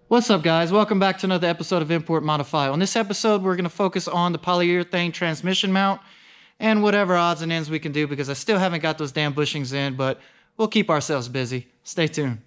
What's up, guys? Welcome back to another episode of Import Modify. On this episode, we're going to focus on the polyurethane transmission mount and whatever odds and ends we can do, because I still haven't got those damn bushings in, but we'll keep ourselves busy. Stay tuned.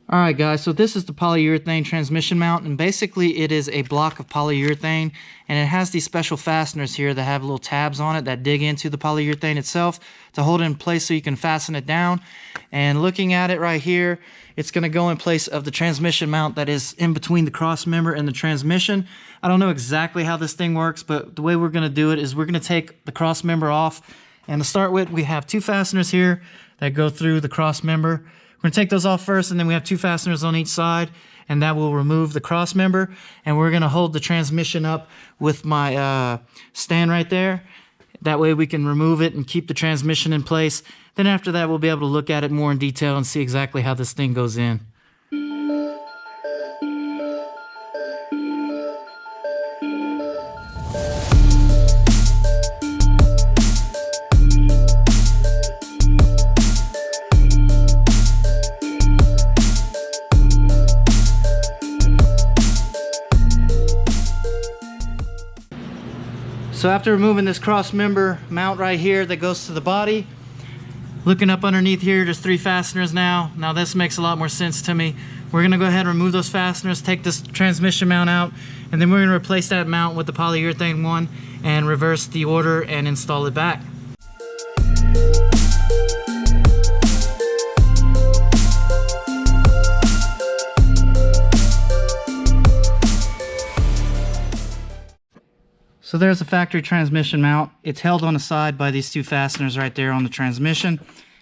Alright guys, so this is the polyurethane transmission mount, and basically it is a block of polyurethane, and it has these special fasteners here that have little tabs on it that dig into the polyurethane itself to hold it in place so you can fasten it down. And looking at it right here, it's going to go in place of the transmission mount that is in between the cross member and the transmission. I don't know exactly how this thing works, but the way we're going to do it is we're going to take the cross member off, and to start with we have two fasteners here that go through the cross member. We're going to take those off first, and then we have two fasteners on each side, and that will remove the cross member. And we're going to hold the transmission up with my stand right there. That way we can remove it and keep the transmission in place. Then after that, we'll be able to look at it more in detail and see exactly how this thing goes in. So after removing this cross member mount right here that goes to the body, looking up underneath here, there's three fasteners now. Now this makes a lot more sense to me. We're gonna go ahead and remove those fasteners, take this transmission mount out, and then we're gonna replace that mount with the polyurethane one and reverse the order and install it back. So there's the factory transmission mount. It's held on the side by these two fasteners right there on the transmission.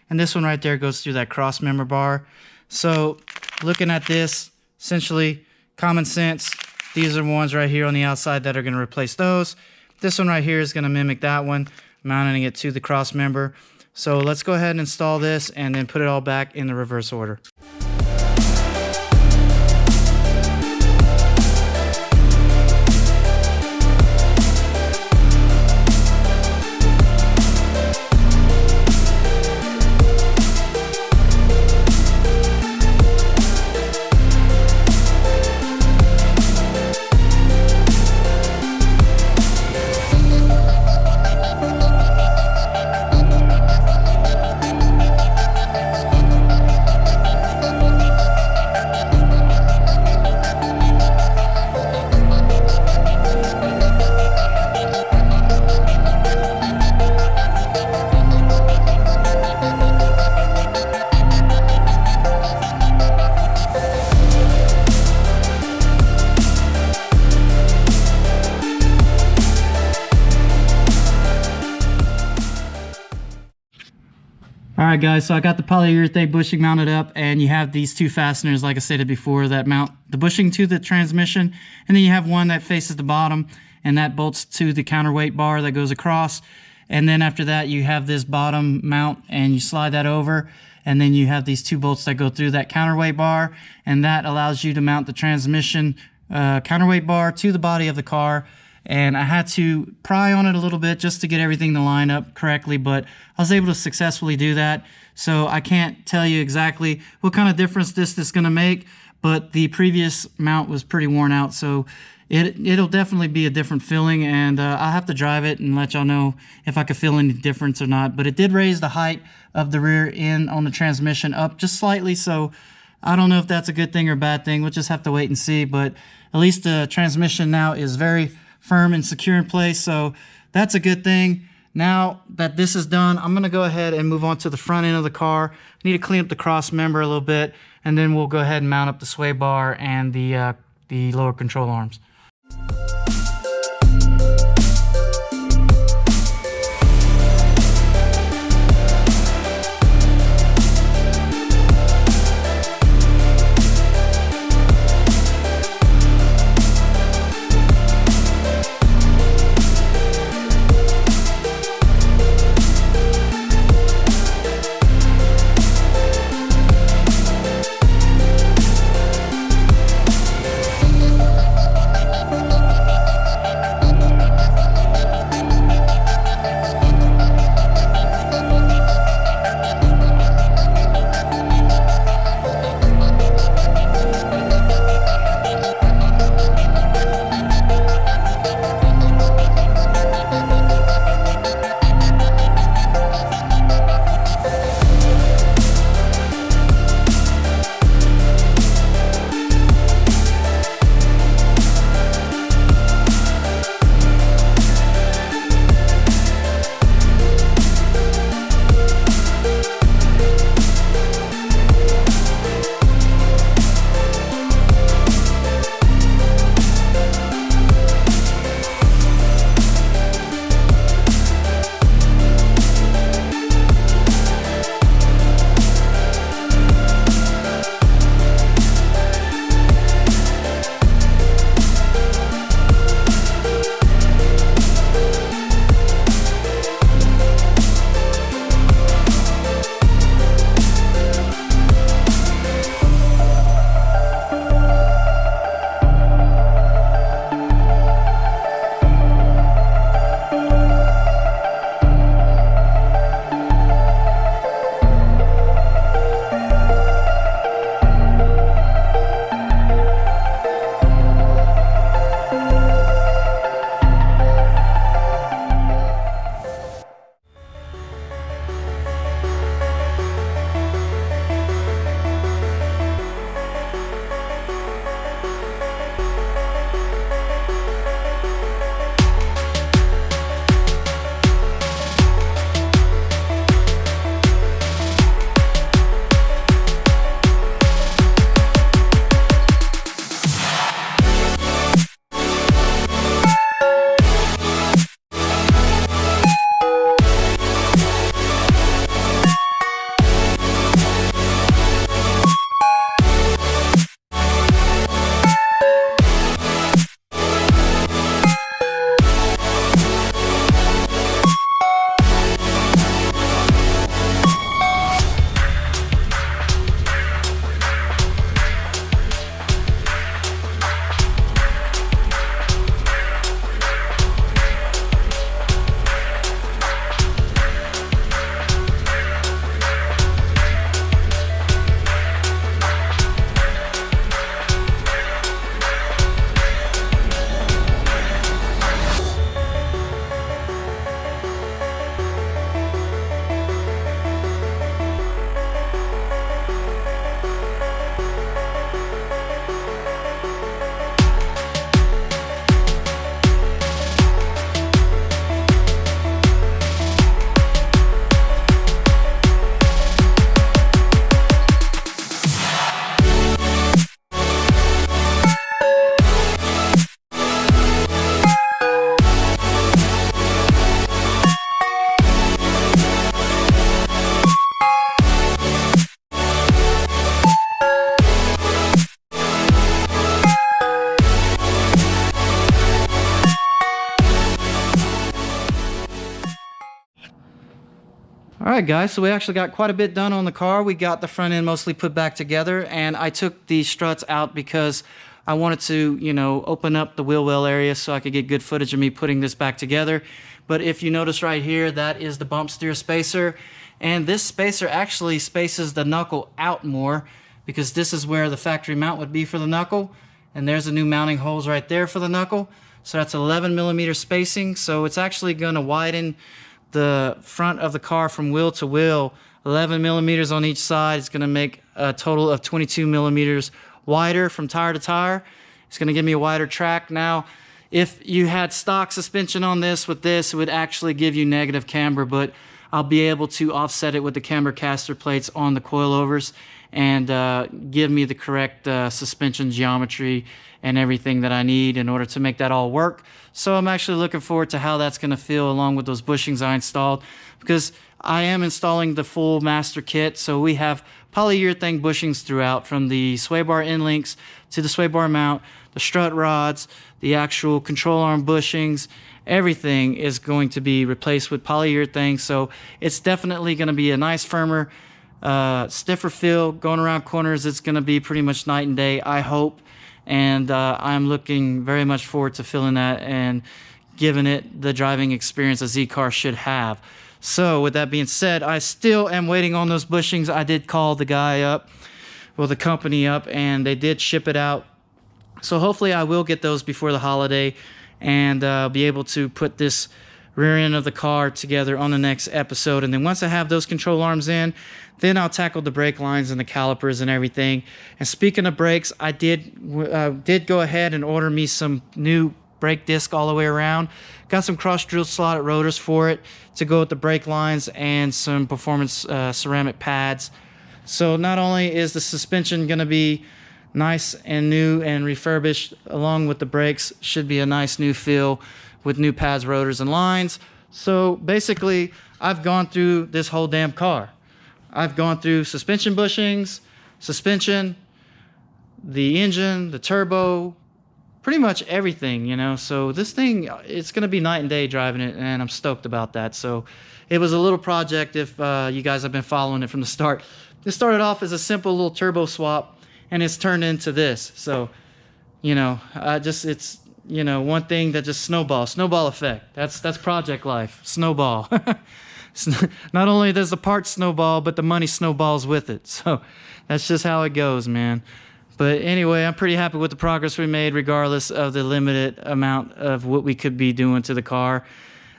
And this one right there goes through that cross member bar. So looking at this, essentially common sense, these are ones right here on the outside that are going to replace those. This one right here is going to mimic that one, mounting it to the cross member. So let's go ahead and install this and then put it all back in the reverse order. Alright guys, so I got the polyurethane bushing mounted up, and you have these two fasteners, like I stated before, that mount the bushing to the transmission, and then you have one that faces the bottom, and that bolts to the counterweight bar that goes across. And then after that you have this bottom mount, and you slide that over, and then you have these two bolts that go through that counterweight bar, and that allows you to mount the transmission counterweight bar to the body of the car. And I had to pry on it a little bit just to get everything to line up correctly, but I was able to successfully do that. So I can't tell you exactly what kind of difference this is going to make, but the previous mount was pretty worn out, so it'll definitely be a different feeling, and I'll have to drive it and let y'all know if I could feel any difference or not. But it did raise the height of the rear end on the transmission up just slightly, so I don't know if that's a good thing or a bad thing. We'll just have to wait and see, but at least the transmission now is very firm and secure in place, so that's a good thing. Now that this is done, I'm going to go ahead and move on to the front end of the car. I need to clean up the cross member a little bit, and then we'll go ahead and mount up the sway bar and the lower control arms. Alright guys, so we actually got quite a bit done on the car. We got the front end mostly put back together, and I took the struts out because I wanted to, you know, open up the wheel well area so I could get good footage of me putting this back together. But if you notice right here, that is the bump steer spacer, and this spacer actually spaces the knuckle out more because this is where the factory mount would be for the knuckle, and there's the new mounting holes right there for the knuckle. So that's 11mm spacing, so it's actually going to widen the front of the car from wheel to wheel 11mm on each side. It's going to make a total of 22mm wider from tire to tire. It's going to give me a wider track. Now, if you had stock suspension on this with this, it would actually give you negative camber, but I'll be able to offset it with the camber caster plates on the coilovers and give me the correct suspension geometry and everything that I need in order to make that all work. So I'm actually looking forward to how that's going to feel along with those bushings I installed, because I am installing the full master kit. So we have polyurethane bushings throughout, from the sway bar end links to the sway bar mount, the strut rods, the actual control arm bushings. Everything is going to be replaced with polyurethane, so it's definitely going to be a nice, firmer, stiffer feel going around corners. It's going to be pretty much night and day, I hope, and I'm looking very much forward to feeling that and giving it the driving experience a Z car should have. So with that being said, I still am waiting on those bushings. I did call the guy up, well, the company up, and they did ship it out. So hopefully I will get those before the holiday and be able to put this rear end of the car together on the next episode. And then once I have those control arms in, then I'll tackle the brake lines and the calipers and everything. And speaking of brakes, I did go ahead and order me some new brake disc all the way around. Got some cross drilled slotted rotors for it to go with the brake lines, and some performance ceramic pads. So not only is the suspension going to be nice and new and refurbished, along with the brakes should be a nice new feel with new pads, rotors, and lines. So basically, I've gone through this whole damn car. I've gone through suspension bushings, suspension, the engine, the turbo, pretty much everything, you know. So this thing, it's going to be night and day driving it, and I'm stoked about that. So it was a little project if you guys have been following it from the start. It started off as a simple little turbo swap, and it's turned into this. So, you know, it's, you know, one thing that just snowball effect. That's project life, snowball. Not only does the part snowball, but the money snowballs with it. So that's just how it goes, man. But anyway, I'm pretty happy with the progress we made, regardless of the limited amount of what we could be doing to the car.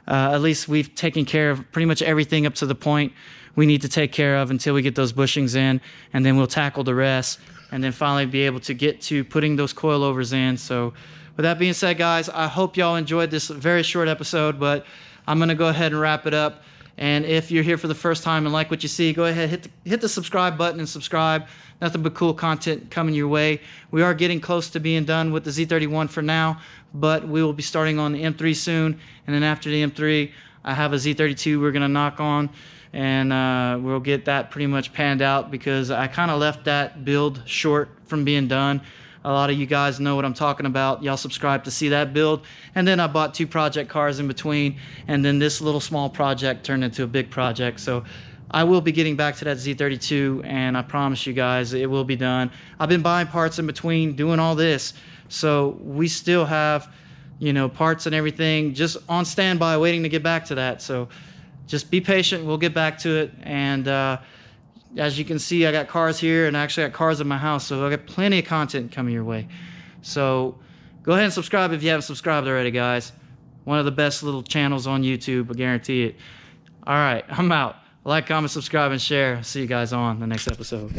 At least we've taken care of pretty much everything up to the point we need to take care of until we get those bushings in, and then we'll tackle the rest, and then finally be able to get to putting those coilovers in. So with that being said, guys, I hope y'all enjoyed this very short episode, but I'm going to go ahead and wrap it up. And if you're here for the first time and like what you see, go ahead, hit the subscribe button and subscribe. Nothing but cool content coming your way. We are getting close to being done with the Z31 for now, but we will be starting on the M3 soon. And then after the M3, I have a Z32 we're going to knock on, and we'll get that pretty much panned out, because I kind of left that build short from being done. A lot of you guys know what I'm talking about. Y'all subscribe to see that build. And then I bought 2 project cars in between, and then this little small project turned into a big project. So I will be getting back to that Z32, and I promise you guys it will be done. I've been buying parts in between doing all this, so we still have, you know, parts and everything just on standby waiting to get back to that. So just be patient, we'll get back to it. And as you can see, I got cars here, and I actually got cars in my house, so I got plenty of content coming your way. So go ahead and subscribe if you haven't subscribed already, guys. One of the best little channels on YouTube, I guarantee it. All right, I'm out. Like, comment, subscribe, and share. See you guys on the next episode.